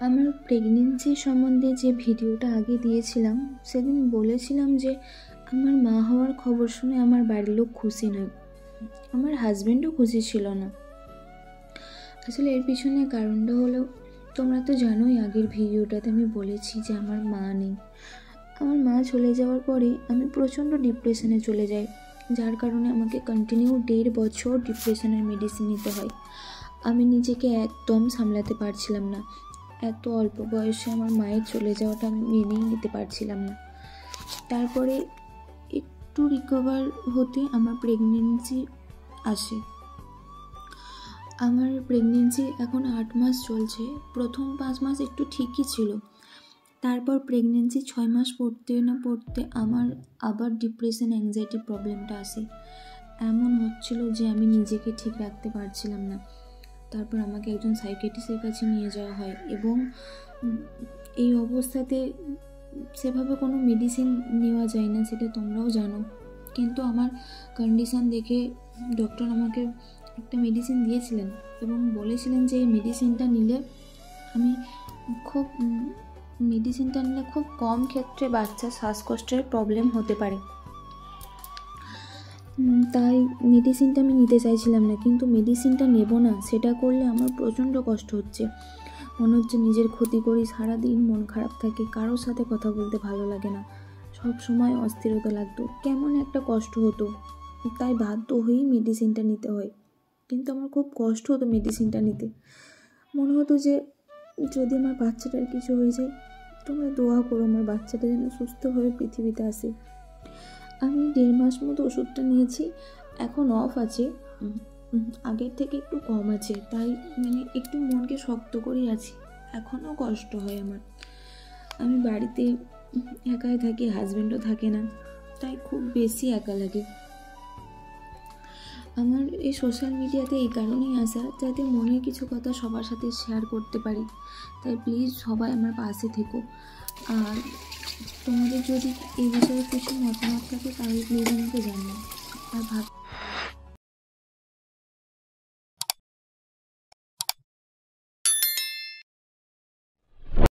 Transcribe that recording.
আমার প্রেগনেন্সি সম্বন্ধে যে ভিডিওটা আগে দিয়েছিলাম সেদিন বলেছিলাম যে আমার মা হওয়ার খবর শুনে আমার বাড়ির লোক খুশি নয়, আমার হাজব্যান্ডও খুশি ছিল না। আসলে এর পিছনে কারণটা হলো, তোমরা তো জানোই আগের ভিডিওটাতে আমি বলেছি যে আমার মা নেই। আমার মা চলে যাওয়ার পরে আমি প্রচণ্ড ডিপ্রেশনে চলে যাই, যার কারণে আমাকে কন্টিনিউ 1.5 বছর ডিপ্রেশনের মেডিসিন নিতে হয়। আমি নিজেকে একদম সামলাতে পারছিলাম না। এত অল্প বয়সে আমার মায়ের চলে যাওয়াটা আমি মেনেই নিতে পারছিলাম না। তারপরে একটু রিকভার হতে আমার প্রেগনেন্সি আসে। আমার প্রেগনেন্সি এখন 8 মাস চলছে। প্রথম 5 মাস একটু ঠিকই ছিল, তারপর প্রেগনেন্সি 6 মাস পড়তে না পড়তে আমার আবার ডিপ্রেশন অ্যাংজাইটি প্রবলেমটা আসে। এমন হচ্ছিল যে আমি নিজেকে ঠিক রাখতে পারছিলাম না। তারপর আমাকে একজন সাইকিয়াট্রিস্টের কাছে নিয়ে যাওয়া হয় এবং এই অবস্থাতে সেভাবে কোনো মেডিসিন নেওয়া যায় না, সেটা তোমরাও জানো। কিন্তু আমার কন্ডিশন দেখে ডক্টর আমাকে একটা মেডিসিন দিয়েছিলেন এবং বলেছিলেন যে এই মেডিসিনটা নিলে খুব কম ক্ষেত্রে বাচ্চার শ্বাসকষ্টের প্রবলেম হতে পারে। তাই মেডিসিনটা আমি নিতে চাইছিলাম না, কিন্তু মেডিসিনটা নেব না সেটা করলে আমার প্রচণ্ড কষ্ট হচ্ছে। মনে হচ্ছে নিজের ক্ষতি করি, সারাদিন মন খারাপ থাকে, কারোর সাথে কথা বলতে ভালো লাগে না, সব সময় অস্থিরতা লাগতো, কেমন একটা কষ্ট হতো। তাই বাধ্য হয়েই মেডিসিনটা নিতে হয়। কিন্তু আমার খুব কষ্ট হতো মেডিসিনটা নিতে। মনে হতো যে যদি আমার বাচ্চাটার কিছু হয়ে যায়, তোমরা দোয়া করো আমার বাচ্চাটা যেন সুস্থভাবে পৃথিবীতে আসে। আমি 1.5 মাস মতো ওষুধটা নিয়েছি, এখন অফ আছে, আগের থেকে একটু কম আছে। তাই একটু মনকে শক্ত করেই আছি। এখনও কষ্ট হয় আমার। আমি বাড়িতে একাই থাকি, হাজব্যান্ডও থাকে না, তাই খুব বেশি একা লাগে। আমার এই সোশ্যাল মিডিয়াতে এই কারণেই আসা, যাতে মনের কিছু কথা সবার সাথে শেয়ার করতে পারি। তাই প্লিজ সবাই আমার পাশে থেকো। আর তোমাদের যদি এই বিষয়ে কিছু মতামত থাকে তাহলে প্লিজ আমাকে জানাও। আর